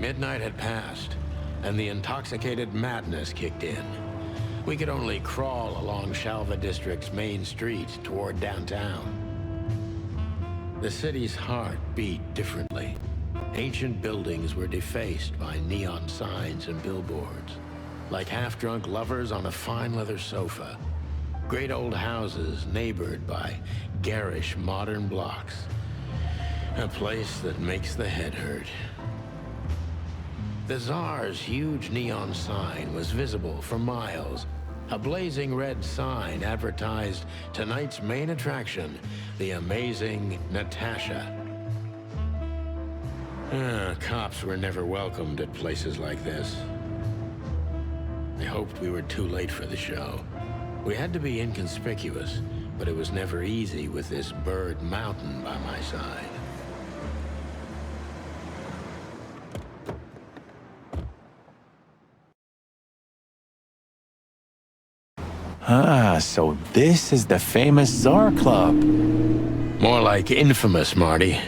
Midnight had passed, and the intoxicated madness kicked in. We could only crawl along Shalva District's main street toward downtown. The city's heart beat differently. Ancient buildings were defaced by neon signs and billboards, like half-drunk lovers on a fine leather sofa. Great old houses neighbored by garish modern blocks. A place that makes the head hurt. The Tsar's huge neon sign was visible for miles. A blazing red sign advertised tonight's main attraction, the amazing Natasha. Cops were never welcomed at places like this. I hoped we were too late for the show. We had to be inconspicuous, but it was never easy with this bird mountain by my side. Ah, so this is the famous Tsar Club. More like infamous, Marty.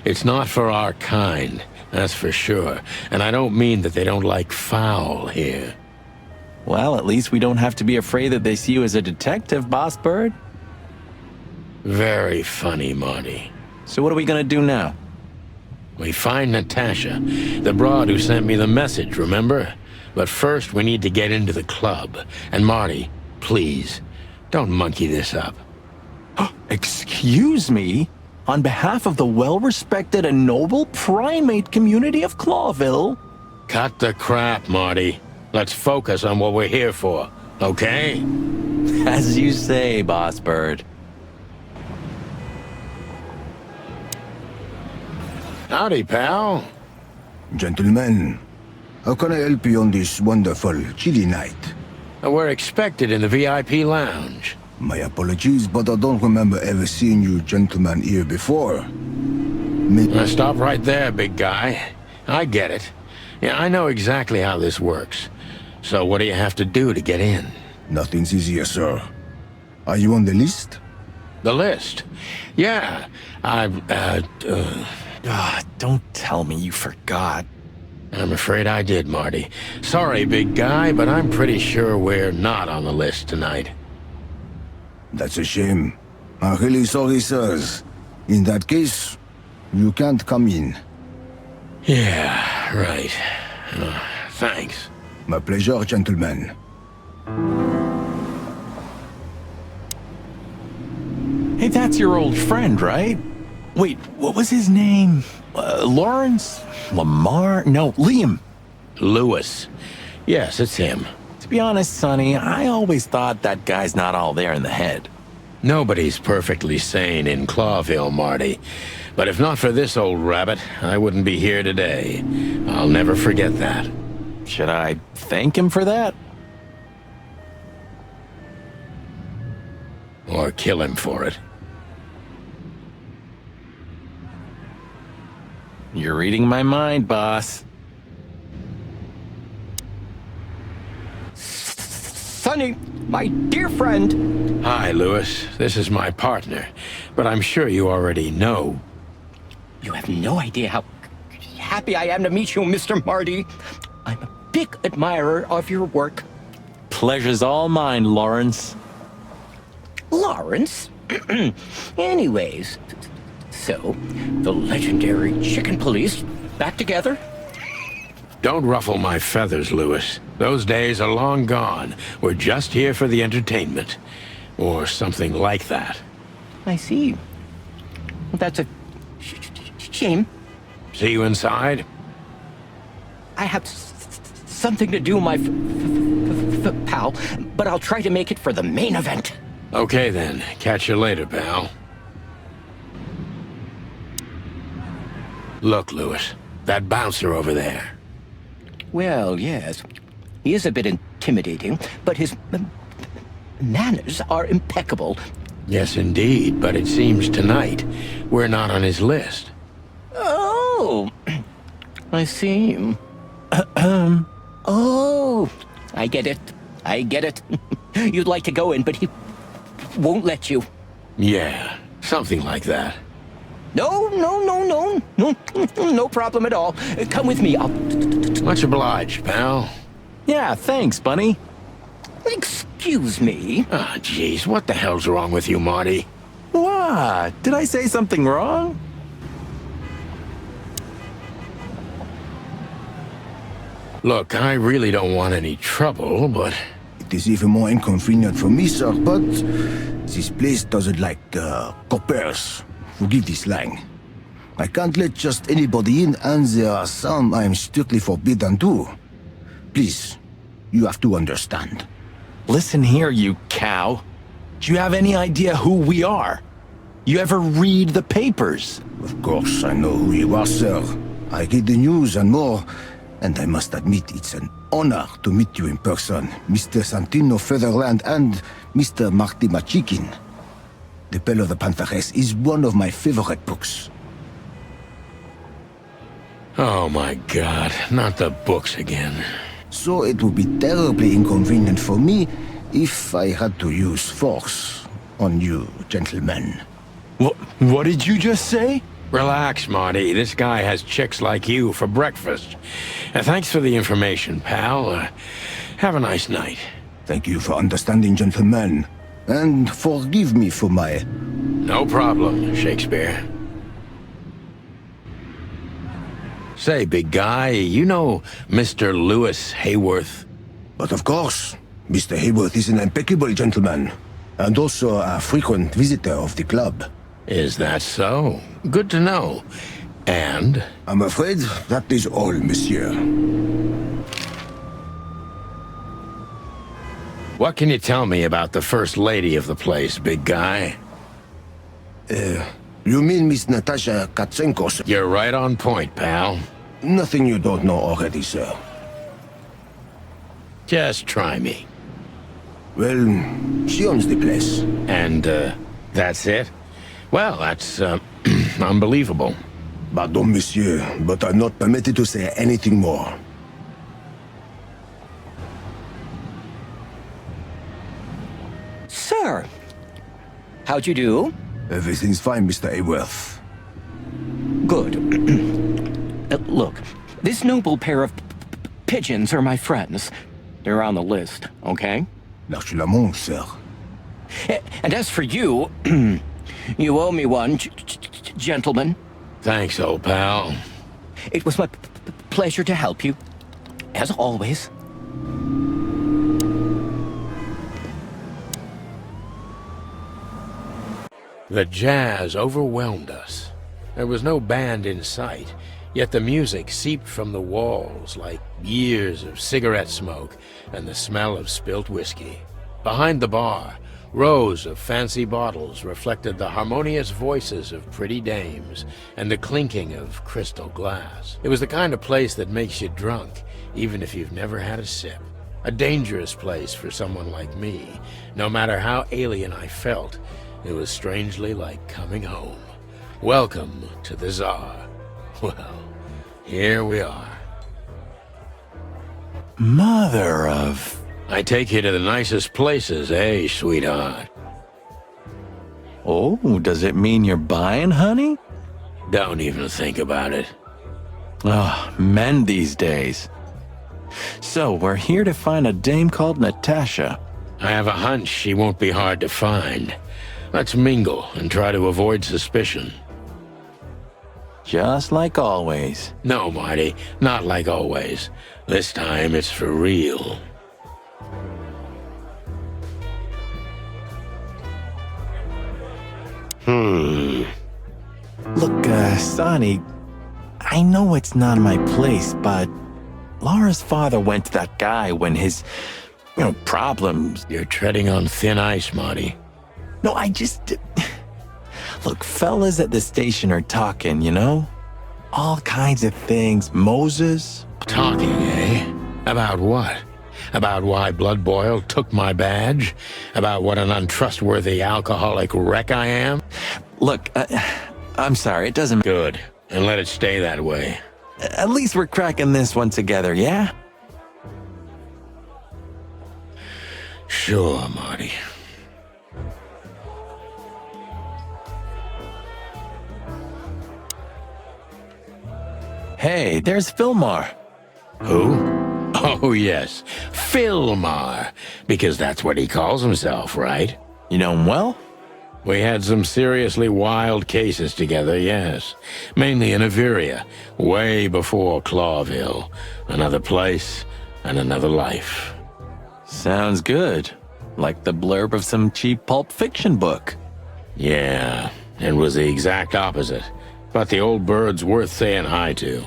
It's not for our kind, that's for sure. And I don't mean that they don't like foul here. Well, at least we don't have to be afraid that they see you as a detective, Boss Bird. Very funny, Marty. So what are we gonna do now? We find Natasha, the broad who sent me the message, remember? But first we need to get into the club. And Marty, please, don't monkey this up. Excuse me? On behalf of the well-respected and noble primate community of Clawville? Cut the crap, Marty. Let's focus on what we're here for, okay? As you say, Boss Bird. Howdy, pal. Gentlemen, how can I help you on this wonderful, chilly night? We're expected in the VIP lounge. My apologies, but I don't remember ever seeing you gentlemen here before. Stop right there, big guy. I get it. Yeah, I know exactly how this works. So what do you have to do to get in? Nothing's easier, sir. Are you on the list? The list? Yeah, Don't tell me you forgot. I'm afraid I did, Marty. Sorry, big guy, but I'm pretty sure we're not on the list tonight. That's a shame. I'm really sorry, sirs. In that case, you can't come in. Yeah, right. Thanks. My pleasure, gentlemen. Hey, that's your old friend, right? Wait, what was his name? Lawrence? Lamar? No, Liam. Lewis. Yes, it's him. To be honest, Sonny, I always thought that guy's not all there in the head. Nobody's perfectly sane in Clawville, Marty. But if not for this old rabbit, I wouldn't be here today. I'll never forget that. Should I thank him for that? Or kill him for it. You're reading my mind, boss. Sonny, my dear friend. Hi, Lewis. This is my partner. But I'm sure you already know. You have no idea how happy I am to meet you, Mr. Marty. I'm a big admirer of your work. Pleasure's all mine, Lawrence. Lawrence? Anyways, so, the legendary chicken police back together? Don't ruffle my feathers, Lewis. Those days are long gone. We're just here for the entertainment. Or something like that. I see. Well, that's a shame. See you inside? I have something to do, my pal, but I'll try to make it for the main event. Okay then. Catch you later, pal. Look, Lewis. That bouncer over there. Well, yes. He is a bit intimidating, but his manners are impeccable. Yes, indeed. But it seems tonight we're not on his list. Oh, I see. Oh, I get it. I get it. You'd like to go in, but he won't let you. Yeah, something like that. No problem at all. Come with me. I'll... Much obliged, pal. Yeah, thanks, Bunny. Excuse me. Ah, jeez, what the hell's wrong with you, Marty? What? Did I say something wrong? Look, I really don't want any trouble, but... It is even more inconvenient for me, sir, but this place doesn't like coppers. Forgive the slang. I can't let just anybody in, and there are some I am strictly forbidden to. Please, you have to understand. Listen here, you cow. Do you have any idea who we are? You ever read the papers? Of course, I know who you are, sir. I read the news and more, and I must admit it's an honor to meet you in person, Mr. Santino Featherland and Mr. Marty Machikin. The Bell of the Pantheress is one of my favorite books. Oh my God, not the books again. So it would be terribly inconvenient for me if I had to use force on you, gentlemen. What did you just say? Relax, Marty. This guy has chicks like you for breakfast. Thanks for the information, pal. Have a nice night. Thank you for understanding, gentlemen. And forgive me for my... No problem, Shakespeare. Say, big guy, you know Mr. Lewis Hayworth? But of course, Mr. Hayworth is an impeccable gentleman, and also a frequent visitor of the club. Is that so? Good to know. And? I'm afraid that is all, monsieur. What can you tell me about the first lady of the place, big guy? You mean Miss Natasha Katsenko, sir? You're right on point, pal. Nothing you don't know already, sir. Just try me. Well, she owns the place. And, that's it? Well, that's, unbelievable. Pardon, monsieur, but I'm not permitted to say anything more. Sir, how'd you do? Everything's fine, Mr. Hayworth. Good. Look, this noble pair of pigeons are my friends. They're on the list, okay? Naturellement, sir. And as for you, you owe me one, gentlemen. Thanks, old pal. It was my pleasure to help you, as always. The jazz overwhelmed us. There was no band in sight, yet the music seeped from the walls like years of cigarette smoke and the smell of spilt whiskey. Behind the bar, rows of fancy bottles reflected the harmonious voices of pretty dames and the clinking of crystal glass. It was the kind of place that makes you drunk, even if you've never had a sip. A dangerous place for someone like me. No matter how alien I felt, it was strangely like coming home. Welcome to the Tsar. Well, here we are. Mother of... I take you to the nicest places, eh, sweetheart? Oh, does it mean you're buying, honey? Don't even think about it. Oh, men these days. So, we're here to find a dame called Natasha. I have a hunch she won't be hard to find. Let's mingle and try to avoid suspicion. Just like always. No, Marty, not like always. This time it's for real. Look, Sonny, I know it's not my place, but Laura's father went to that guy when his, problems. You're treading on thin ice, Marty. No, Look, fellas at the station are talking, All kinds of things. Moses? Talking, eh? About what? About why Blood Boil took my badge? About what an untrustworthy alcoholic wreck I am? Look, I'm sorry, it doesn't... Good, and let it stay that way. At least we're cracking this one together, yeah? Sure, Marty. Hey, there's Filmar. Who? Oh, yes, Filmar, because that's what he calls himself, right? You know him well? We had some seriously wild cases together, yes. Mainly in Averia, way before Clawville. Another place and another life. Sounds good. Like the blurb of some cheap pulp fiction book. Yeah, it was the exact opposite. But the old bird's worth saying hi to.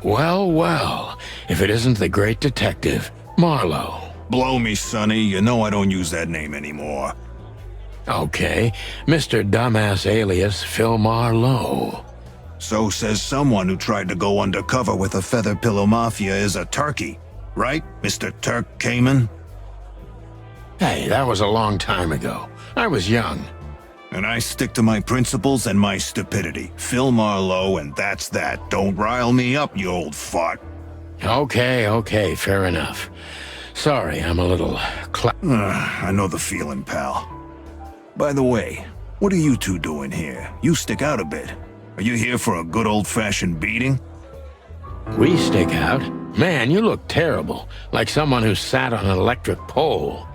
Well, well, if it isn't the great detective, Marlowe. Blow me, Sonny. You know I don't use that name anymore. Okay, Mr. Dumbass alias Filmar Lowe. So says someone who tried to go undercover with a feather pillow mafia is a turkey. Right, Mr. Turk Cayman? Hey, that was a long time ago. I was young. And I stick to my principles and my stupidity. Phil Marlowe, and that's that. Don't rile me up, you old fart. Okay, fair enough. Sorry, I'm a little I know the feeling, pal. By the way, what are you two doing here? You stick out a bit. Are you here for a good old-fashioned beating? We stick out? Man, you look terrible. Like someone who sat on an electric pole.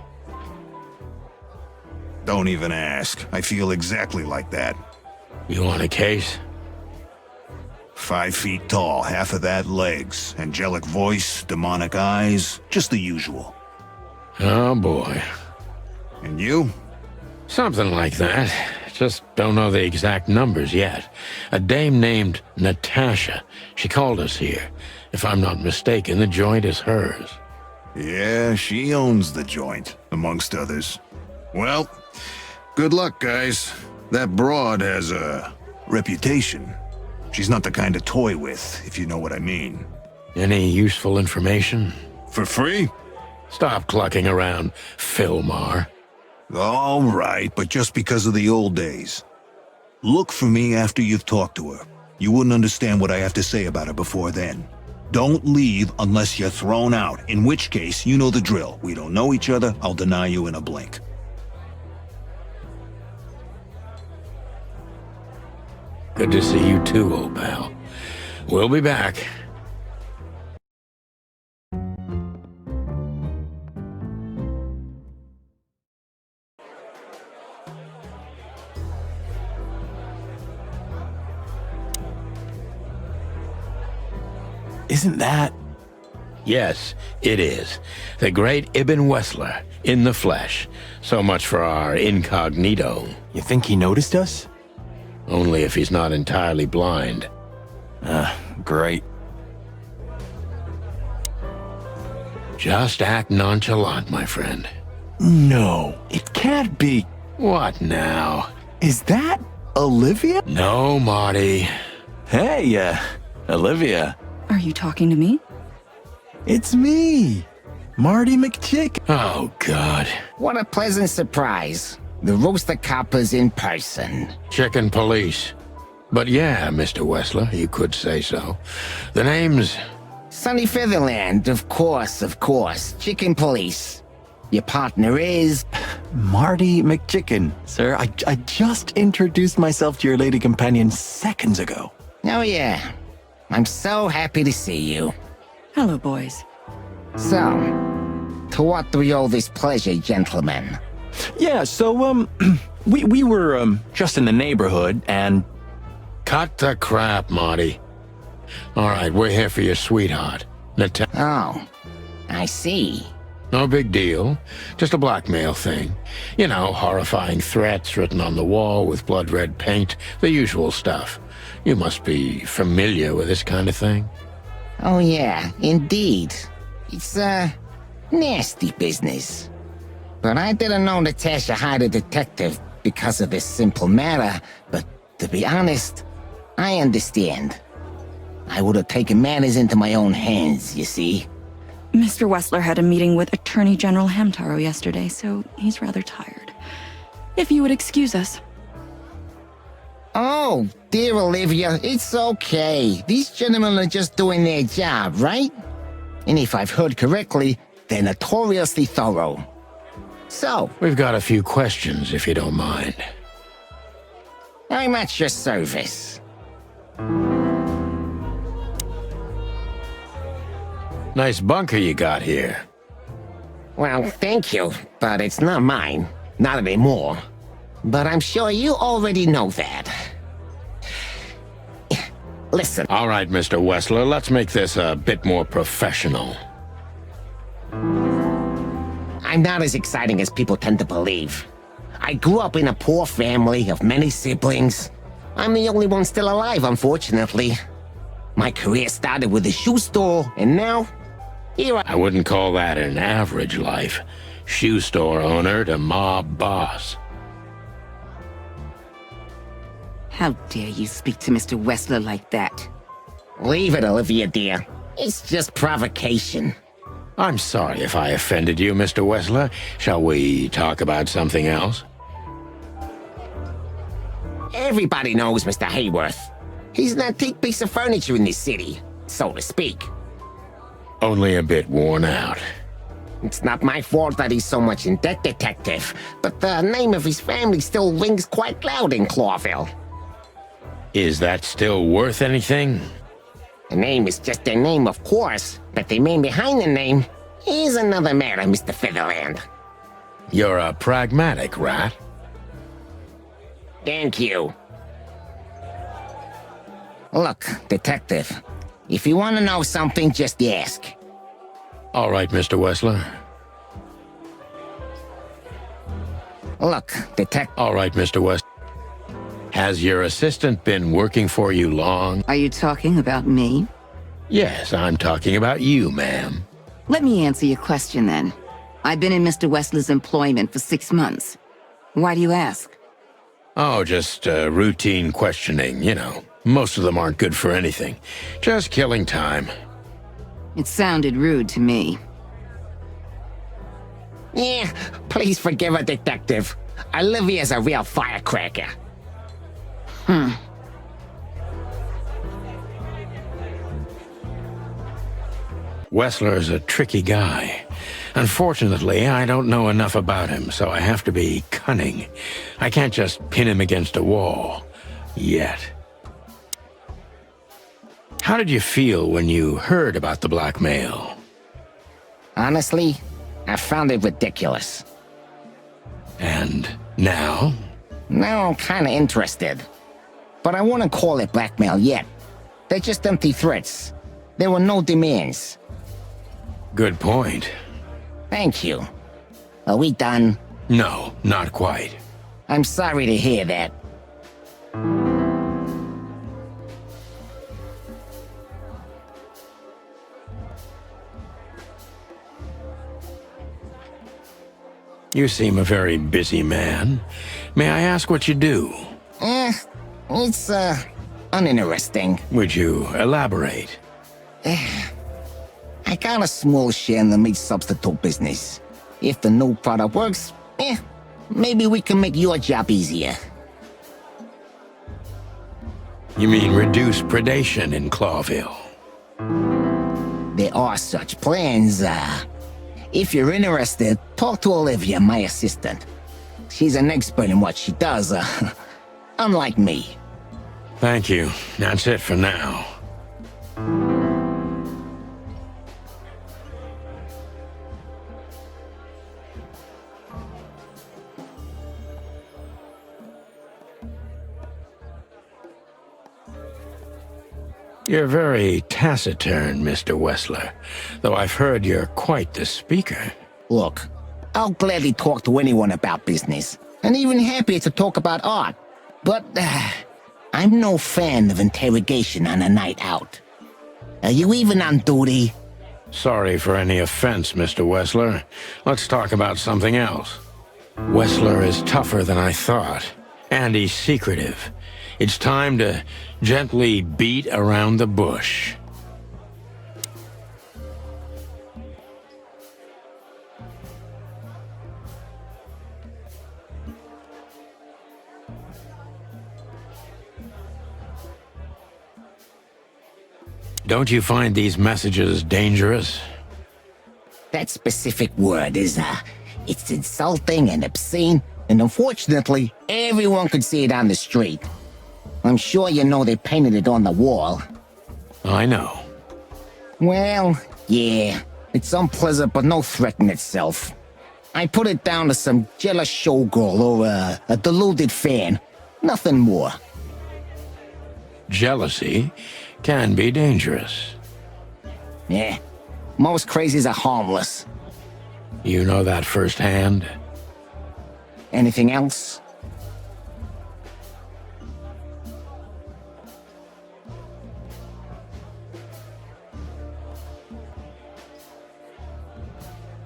Don't even ask. I feel exactly like that. You want a case? 5 feet tall, half of that legs, angelic voice, demonic eyes, just the usual. Oh boy. And you? Something like that. Just don't know the exact numbers yet. A dame named Natasha. She called us here. If I'm not mistaken, the joint is hers. Yeah, she owns the joint, amongst others. Well, good luck, guys. That broad has a reputation. She's not the kind to toy with, if you know what I mean. Any useful information? For free? Stop clucking around, Filmar. All right, but just because of the old days. Look for me after you've talked to her. You wouldn't understand what I have to say about her before then. Don't leave unless you're thrown out, in which case, you know the drill. We don't know each other, I'll deny you in a blink. Good to see you too, old pal. We'll be back. Isn't that... Yes, it is. The great Ibn Wessler, in the flesh. So much for our incognito. You think he noticed us? Only if he's not entirely blind. Great. Just act nonchalant, my friend. No, it can't be. What now? Is that Olivia? No, Marty. Hey, Olivia. Are you talking to me? It's me, Marty McChick. Oh, God. What a pleasant surprise. The Rooster Copper's in person. Chicken police. But yeah, Mr. Wessler, you could say so. The name's... Sunny Featherland, of course. Chicken police. Your partner is... Marty McChicken. Sir, I just introduced myself to your lady companion seconds ago. Oh yeah. I'm so happy to see you. Hello, boys. So, to what do we owe this pleasure, gentlemen? Yeah, so, we were, just in the neighborhood, and... Cut the crap, Marty. All right, we're here for your sweetheart, Natasha. Oh, I see. No big deal. Just a blackmail thing. You know, horrifying threats written on the wall with blood-red paint. The usual stuff. You must be familiar with this kind of thing. Oh yeah, indeed. It's, nasty business. But I didn't know Natasha hired a detective because of this simple matter, but to be honest, I understand. I would have taken matters into my own hands, you see. Mr. Wessler had a meeting with Attorney General Hamtaro yesterday, so he's rather tired. If you would excuse us. Oh, dear Olivia, it's okay. These gentlemen are just doing their job, right? And if I've heard correctly, they're notoriously thorough. So, We've got a few questions, if you don't mind. I'm at your service. Nice bunker you got here. Well, thank you, but it's not mine. Not anymore. But I'm sure you already know that. Listen. All right, Mr. Wessler, let's make this a bit more professional. I'm not as exciting as people tend to believe. I grew up in a poor family of many siblings. I'm the only one still alive, unfortunately. My career started with a shoe store, and now, here I... I wouldn't call that an average life. Shoe store owner to mob boss. How dare you speak to Mr. Wessler like that? Leave it, Olivia, dear. It's just provocation. I'm sorry if I offended you, Mr. Wessler. Shall we talk about something else? Everybody knows Mr. Hayworth. He's an antique piece of furniture in this city, so to speak. Only a bit worn out. It's not my fault that he's so much in debt, Detective, but the name of his family still rings quite loud in Clawville. Is that still worth anything? The name is just their name, of course, but the man behind the name is another matter, Mr. Featherland. You're a pragmatic rat. Thank you. Look, Detective, if you want to know something, just ask. All right, Mr. Wessler. Look, Detective... All right, Mr. Wessler. Has your assistant been working for you long? Are you talking about me? Yes, I'm talking about you, ma'am. Let me answer your question then. I've been in Mr. Wessler's employment for 6 months. Why do you ask? Oh, just routine questioning, you know. Most of them aren't good for anything. Just killing time. It sounded rude to me. Yeah, please forgive her, Detective. Olivia's a real firecracker. Wessler's a tricky guy. Unfortunately, I don't know enough about him, so I have to be cunning. I can't just pin him against a wall. Yet. How did you feel when you heard about the blackmail? Honestly, I found it ridiculous. And now? Now I'm kinda interested. But I wouldn't call it blackmail yet. They're just empty threats. There were no demands. Good point. Thank you. Are we done? No, not quite. I'm sorry to hear that. You seem a very busy man. May I ask what you do? It's, uninteresting. Would you elaborate? I got a small share in the meat substitute business. If the new product works, maybe we can make your job easier. You mean reduce predation in Clawville? There are such plans, If you're interested, talk to Olivia, my assistant. She's an expert in what she does, unlike me. Thank you. That's it for now. You're very taciturn, Mr. Wessler, though I've heard you're quite the speaker. Look, I'll gladly talk to anyone about business, and even happier to talk about art. But, I'm no fan of interrogation on a night out. Are you even on duty? Sorry for any offense, Mr. Wessler. Let's talk about something else. Wessler is tougher than I thought, and he's secretive. It's time to gently beat around the bush. Don't you find these messages dangerous? That specific word is, it's insulting and obscene, and unfortunately, everyone could see it on the street. I'm sure you know they painted it on the wall. I know. Well, yeah. It's unpleasant, but no threat in itself. I put it down to some jealous showgirl or a deluded fan. Nothing more. Jealousy can be dangerous. Yeah. Most crazies are harmless. You know that firsthand? Anything else?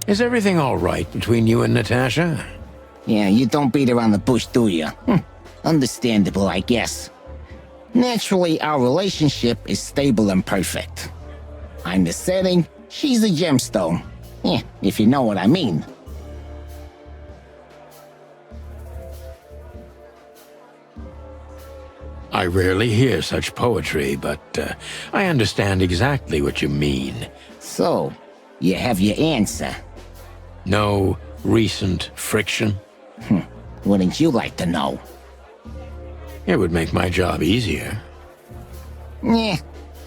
Is everything all right between you and Natasha? Yeah, you don't beat around the bush, do you? Understandable, I guess. Naturally, our relationship is stable and perfect. I'm the setting, she's the gemstone. Yeah, if you know what I mean. I rarely hear such poetry, but I understand exactly what you mean. So, you have your answer. No recent friction? Wouldn't you like to know? It would make my job easier. Yeah,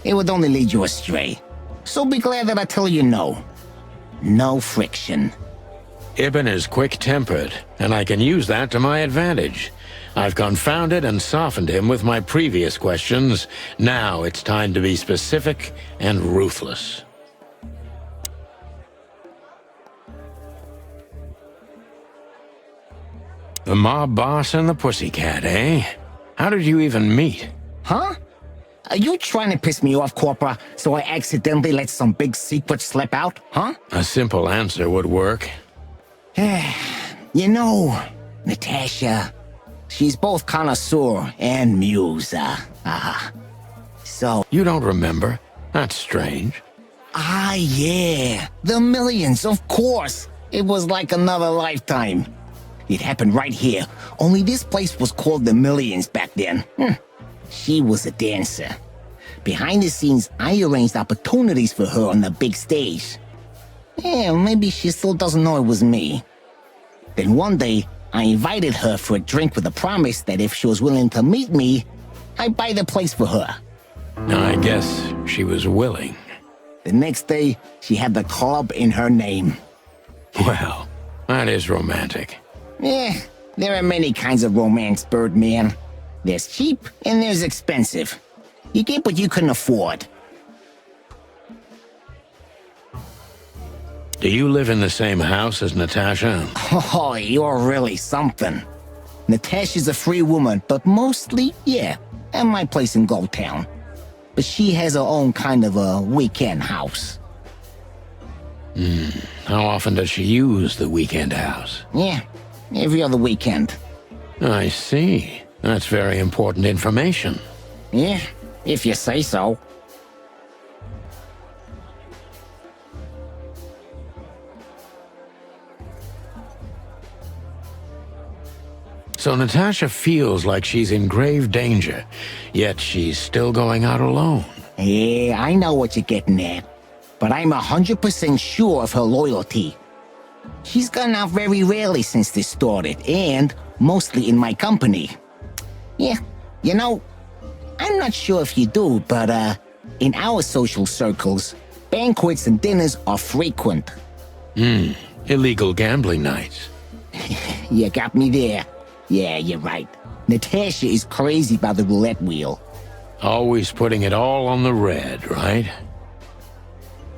it would only lead you astray. So be glad that I tell you no. No friction. Ibn is quick-tempered, and I can use that to my advantage. I've confounded and softened him with my previous questions. Now it's time to be specific and ruthless. The mob boss and the pussycat, eh? How did you even meet? Huh? Are you trying to piss me off, Corpora, so I accidentally let some big secret slip out, huh? A simple answer would work. You know, Natasha, she's both connoisseur and muse, So... You don't remember? That's strange. Ah, yeah. The millions, of course. It was like another lifetime. It happened right here, only this place was called the Millions back then. She was a dancer. Behind the scenes, I arranged opportunities for her on the big stage. Yeah, maybe she still doesn't know it was me. Then one day, I invited her for a drink with a promise that if she was willing to meet me, I'd buy the place for her. I guess she was willing. The next day, she had the club in her name. Well, that is romantic. Yeah, there are many kinds of romance, Birdman. There's cheap and there's expensive. You get what you can afford. Do you live in the same house as Natasha? Oh, you're really something. Natasha's a free woman, but mostly, yeah, at my place in Gold Town. But she has her own kind of a weekend house. How often does she use the weekend house? Yeah, every other weekend. I see. That's very important information. Yeah, if you say so. So Natasha feels like she's in grave danger, yet she's still going out alone. Yeah, I know what you're getting at. But I'm 100% sure of her loyalty. She's gone out very rarely since this started, and mostly in my company. Yeah, you know, I'm not sure if you do, but in our social circles, banquets and dinners are frequent. Illegal gambling nights. You got me there. Yeah, you're right. Natasha is crazy about the roulette wheel. Always putting it all on the red, right?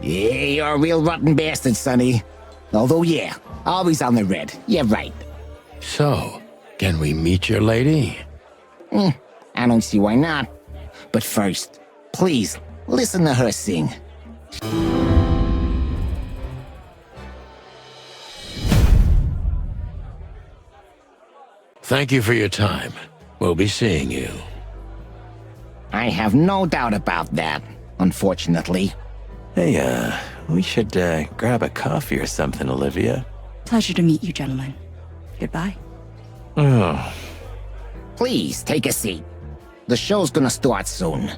Yeah, you're a real rotten bastard, Sonny. Although, yeah, always on the red. You're right. So, can we meet your lady? I don't see why not. But first, please, listen to her sing. Thank you for your time. We'll be seeing you. I have no doubt about that, unfortunately. Hey, we should grab a coffee or something, Olivia. Pleasure to meet you, gentlemen. Goodbye. Oh. Please, take a seat. The show's gonna start soon.